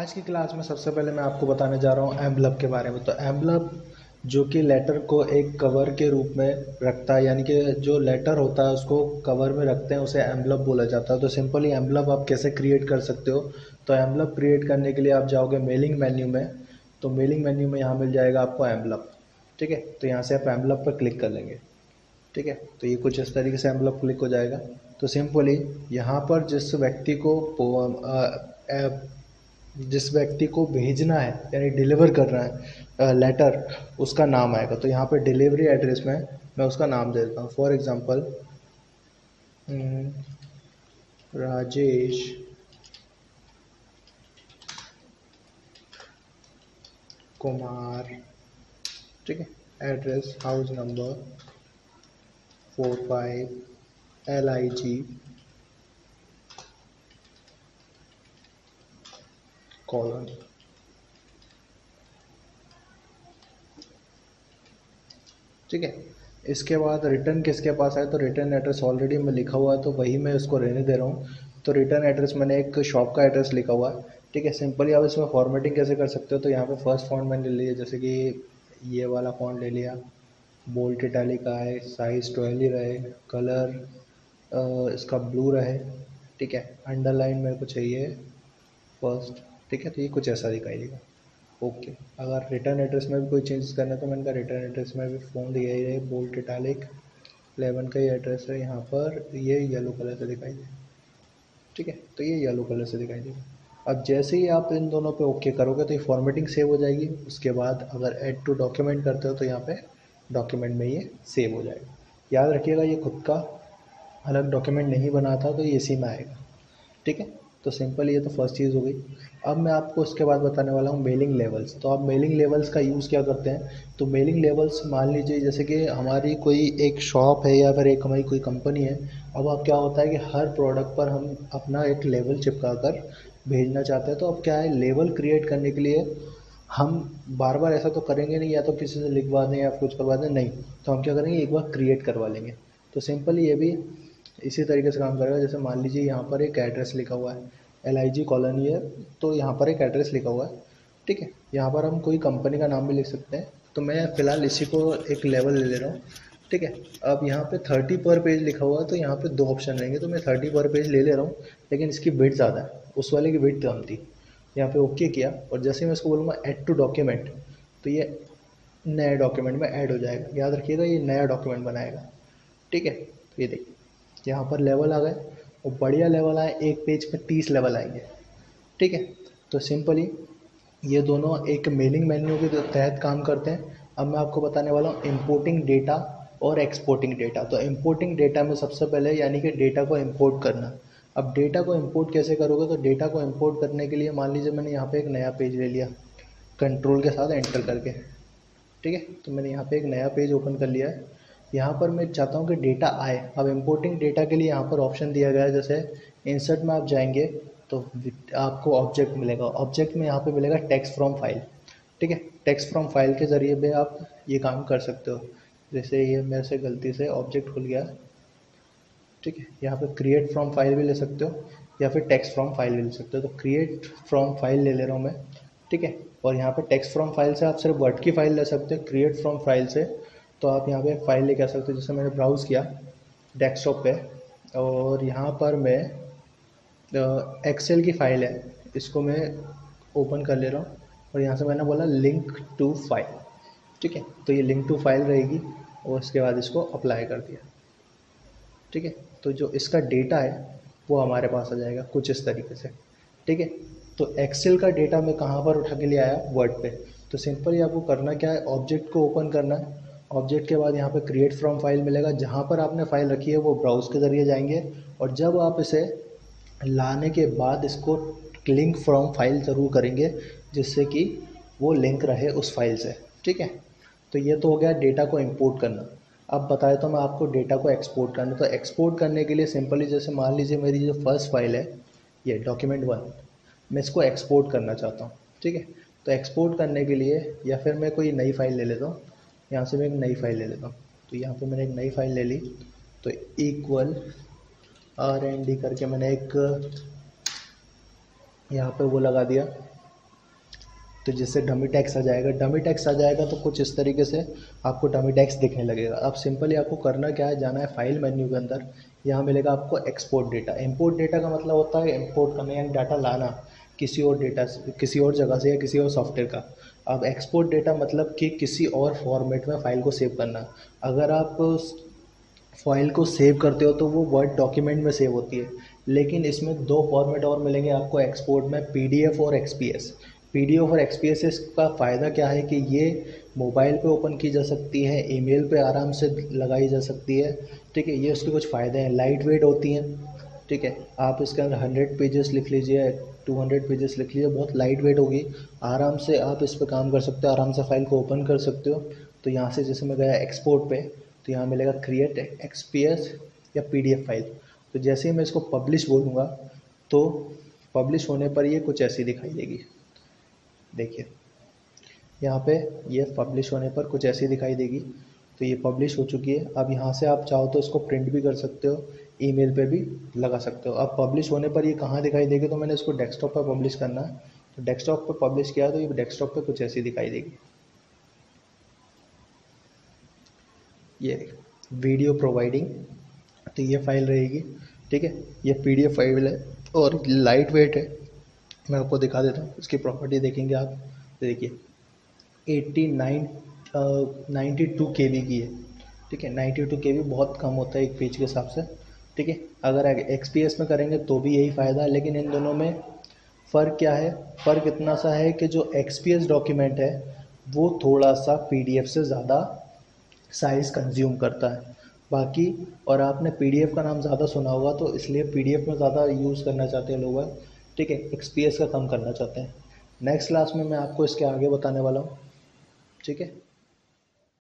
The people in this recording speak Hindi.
आज की क्लास में सबसे पहले मैं आपको बताने जा रहा हूँ एम्बलप के बारे में। तो एम्बलप जो कि लेटर को एक कवर के रूप में रखता है, यानी कि जो लेटर होता है उसको कवर में रखते हैं, उसे एम्बलप बोला जाता है। तो सिंपली एम्बलप आप कैसे क्रिएट कर सकते हो, तो एम्बलप क्रिएट करने के लिए आप जाओगे मेलिंग मेन्यू में। तो मेलिंग मेन्यू में यहाँ मिल जाएगा आपको एम्बलप। ठीक है, तो यहाँ से आप एम्बलप पर क्लिक कर लेंगे। ठीक है, तो ये कुछ इस तरीके से एम्बलप क्लिक हो जाएगा। तो सिंपली यहाँ पर जिस व्यक्ति को भेजना है यानी डिलीवर करना है लेटर, उसका नाम आएगा। तो यहाँ पे डिलीवरी एड्रेस में मैं उसका नाम दे देता हूँ। For example Rajesh Kumar. ठीक है, address house number 45 LIG colon. ठीक है, इसके बाद रिटर्न किसके पास है, तो रिटर्न एड्रेस ऑलरेडी मैं लिखा हुआ है तो वही मैं उसको रहने दे रहा हूँ। तो रिटर्न एड्रेस मैंने एक शॉप का एड्रेस लिखा हुआ है। ठीक है, सिंपली आप इसमें फॉर्मेटिंग कैसे कर सकते हो, तो यहाँ पे फर्स्ट फॉन्ट मैंने ले लिया, जैसे कि ये वाला फॉन्ट ले लिया, बोल्ड इटैलिक का है, साइज 12 ही रहे, कलर इसका ब्लू रहे। ठीक है, अंडरलाइन मेरे को चाहिए फर्स्ट। ठीक है, तो ये कुछ ऐसा दिखाई देगा। ओके, अगर रिटर्न एड्रेस में भी कोई चेंजेस करना है तो मैंने कहा रिटर्न एड्रेस में भी फ़ोन यही रहे, बोल्ट इटैलिक 11 का ही एड्रेस है। यहाँ पर ये येलो कलर से दिखाई दे। ठीक है, तो ये येलो कलर से दिखाई देगा। अब जैसे ही आप इन दोनों पे ओके करोगे तो ये फॉर्मेटिंग सेव हो जाएगी। उसके बाद अगर ऐड टू डॉक्यूमेंट करते हो तो यहाँ पे डॉक्यूमेंट में ये सेव हो जाएगा। याद रखिएगा, ये खुद का अलग डॉक्यूमेंट नहीं बना था, तो ये इसी में आएगा। ठीक है, तो सिंपल ये तो फर्स्ट चीज़ हो गई। अब मैं आपको उसके बाद बताने वाला हूँ मेलिंग लेवल्स। तो आप मेलिंग लेवल्स का यूज़ क्या करते हैं, तो मेलिंग लेवल्स मान लीजिए जैसे कि हमारी कोई एक शॉप है या फिर एक हमारी कोई कंपनी है। अब आप क्या होता है कि हर प्रोडक्ट पर हम अपना एक लेवल चिपका कर भेजना चाहते हैं। तो अब क्या है, लेवल क्रिएट करने के लिए हम बार बार ऐसा तो करेंगे नहीं, या तो किसी से लिखवा दें या कुछ करवा दें, नहीं। तो हम क्या करेंगे, एक बार क्रिएट करवा लेंगे। तो सिंपली ये भी इसी तरीके से काम करेगा। जैसे मान लीजिए यहाँ पर एक एड्रेस लिखा हुआ है, LIG कॉलोनी है, तो यहाँ पर एक एड्रेस लिखा हुआ है। ठीक है, यहाँ पर हम कोई कंपनी का नाम भी लिख सकते हैं। तो मैं फ़िलहाल इसी को एक लेवल ले रहा हूँ। ठीक है, अब यहाँ पे 30 पर पेज लिखा हुआ है, तो यहाँ पे दो ऑप्शन रहेंगे, तो मैं 30 पर पेज ले रहा हूँ। लेकिन इसकी विड्थ ज़्यादा है, उस वाले की विड्थ कम थी। यहाँ पे ओके किया, और जैसे ही मैं इसको बोलूँगा ऐड टू डॉक्यूमेंट, तो ये नए डॉक्यूमेंट में ऐड हो जाएगा। याद रखिएगा, ये नया डॉक्यूमेंट बनाएगा। ठीक है, तो ये देखिए यहाँ पर लेवल आ गए, और बढ़िया लेवल आए, एक पेज पे 30 लेवल आएंगे। ठीक है, तो सिंपली ये दोनों एक मेलिंग मेन्यू के तहत काम करते हैं। अब मैं आपको बताने वाला हूँ इंपोर्टिंग डेटा और एक्सपोर्टिंग डेटा। तो इंपोर्टिंग डेटा में सबसे पहले यानी कि डेटा को इंपोर्ट करना। अब डेटा को इंपोर्ट कैसे करोगे, तो डेटा को इंपोर्ट करने के लिए मान लीजिए मैंने यहाँ पे एक नया पेज ले लिया, कंट्रोल के साथ एंटर करके। ठीक है, तो मैंने यहाँ पे एक नया पेज ओपन कर लिया है। यहाँ पर मैं चाहता हूँ कि डेटा आए। अब इंपोर्टिंग डेटा के लिए यहाँ पर ऑप्शन दिया गया है, जैसे इंसर्ट में आप जाएंगे तो आपको ऑब्जेक्ट मिलेगा। ऑब्जेक्ट में यहाँ पे मिलेगा टेक्स्ट फ्रॉम फाइल। ठीक है, टेक्स्ट फ्रॉम फाइल के ज़रिए भी आप ये काम कर सकते हो। जैसे ये मेरे से गलती से ऑब्जेक्ट खुल गया। ठीक है, यहाँ पे क्रिएट फ्रॉम फाइल भी ले सकते हो, या फिर टेक्स्ट फ्रॉम फाइल भी ले सकते हो। तो क्रिएट फ्रॉम फाइल ले रहा हूँ मैं। ठीक है, और यहाँ पे टेक्स्ट फ्रॉम फाइल से आप सिर्फ वर्ड की फाइल ले सकते हो। क्रिएट फ्रॉम फाइल से तो आप यहाँ पे एक फ़ाइल लेके आ सकते हो। जैसे मैंने ब्राउज़ किया डेस्कटॉप पे, और यहाँ पर मैं एक्सेल की फ़ाइल है, इसको मैं ओपन कर ले रहा हूँ, और यहाँ से मैंने बोला लिंक टू फाइल। ठीक है, तो ये लिंक टू फाइल रहेगी, और उसके बाद इसको अप्लाई कर दिया। ठीक है, तो जो इसका डेटा है वो हमारे पास आ जाएगा कुछ इस तरीके से। ठीक है, तो एक्सेल का डेटा मैं कहाँ पर उठा के ले आया, वर्ड पे। तो सिंपली आपको करना क्या है, ऑब्जेक्ट को ओपन करना है। ऑब्जेक्ट के बाद यहाँ पे क्रिएट फ्रॉम फाइल मिलेगा, जहाँ पर आपने फाइल रखी है वो ब्राउज़ के ज़रिए जाएंगे, और जब आप इसे लाने के बाद इसको लिंक फ्रॉम फाइल ज़रूर करेंगे, जिससे कि वो लिंक रहे उस फाइल से। ठीक है, तो ये तो हो गया डेटा को इंपोर्ट करना। अब बताया तो मैं आपको डेटा को एक्सपोर्ट करना। तो एक्सपोर्ट करने के लिए सिंपली जैसे मान लीजिए मेरी जो फर्स्ट फाइल है ये डॉक्यूमेंट 1, मैं इसको एक्सपोर्ट करना चाहता हूँ। ठीक है, तो एक्सपोर्ट करने के लिए या फिर मैं कोई नई फाइल ले लेता हूँ। यहाँ से मैं एक नई फाइल ले लेता हूँ। तो यहाँ पे मैंने एक नई फाइल ले ली, तो इक्वल RND करके मैंने एक यहाँ पे वो लगा दिया, तो जिससे डमी टेक्स्ट आ जाएगा। डमी टेक्स्ट आ जाएगा तो कुछ इस तरीके से आपको डमी टेक्स्ट दिखने लगेगा। अब सिंपली आपको करना क्या है, जाना है फाइल मेन्यू के अंदर, यहाँ मिलेगा आपको एक्सपोर्ट डेटा। इंपोर्ट डेटा का मतलब होता है इंपोर्ट करना यानी डाटा लाना किसी और डेटा से, किसी और जगह से या किसी और सॉफ्टवेयर का। अब एक्सपोर्ट डेटा मतलब कि किसी और फॉर्मेट में फ़ाइल को सेव करना। अगर आप फाइल को सेव करते हो तो वो वर्ड डॉक्यूमेंट में सेव होती है, लेकिन इसमें दो फॉर्मेट और मिलेंगे आपको एक्सपोर्ट में, पीडीएफ और एक्सपीएस। पीडीएफ और एक्सपीएस का फ़ायदा क्या है कि ये मोबाइल पे ओपन की जा सकती है, ईमेल पे आराम से लगाई जा सकती है। ठीक है, ये उसके कुछ फ़ायदे हैं। लाइट वेट होती हैं। ठीक है, आप इसके अंदर 100 पेजेस लिख लीजिए, 200 पेजेस लिख लीजिए, बहुत लाइट वेट होगी। आराम से आप इस पर काम कर सकते हो, आराम से फाइल को ओपन कर सकते हो। तो यहाँ से जैसे मैं गया एक्सपोर्ट पे, तो यहाँ मिलेगा क्रिएट एक्सपीएस या पीडीएफ फाइल। तो जैसे ही मैं इसको पब्लिश बोलूँगा तो पब्लिश होने पर ये कुछ ऐसी दिखाई देगी। देखिए यहाँ पे ये पब्लिश होने पर कुछ ऐसी दिखाई देगी। तो ये पब्लिश हो चुकी है। अब यहाँ से आप चाहो तो इसको प्रिंट भी कर सकते हो, ईमेल पे भी लगा सकते हो। अब पब्लिश होने पर ये कहाँ दिखाई देगी, तो मैंने इसको डेस्कटॉप पर पब्लिश करना है, तो डेस्कटॉप पर पब्लिश किया तो ये डेस्कटॉप पे कुछ ऐसी दिखाई देगी। ये वीडियो प्रोवाइडिंग, तो ये फाइल रहेगी। ठीक है, ये पीडीएफ फाइल है और लाइट वेट है। मैं आपको दिखा देता हूँ, इसकी प्रॉपर्टी देखेंगे आप तो देखिए 92 KB की है। ठीक है, 92 KB बहुत कम होता है एक पेज के हिसाब से। ठीक है, अगर एक्सपीएस में करेंगे तो भी यही फ़ायदा है, लेकिन इन दोनों में फ़र्क क्या है, फ़र्क इतना सा है कि जो एक्सपीएस डॉक्यूमेंट है वो थोड़ा सा पीडीएफ से ज़्यादा साइज़ कंज्यूम करता है। बाकी और आपने पीडीएफ का नाम ज़्यादा सुना होगा तो इसलिए पीडीएफ में ज़्यादा यूज़ करना चाहते हैं लोग। ठीक है, एक्सपीएस का कम करना चाहते हैं। नेक्स्ट क्लास में मैं आपको इसके आगे बताने वाला हूँ। ठीक है।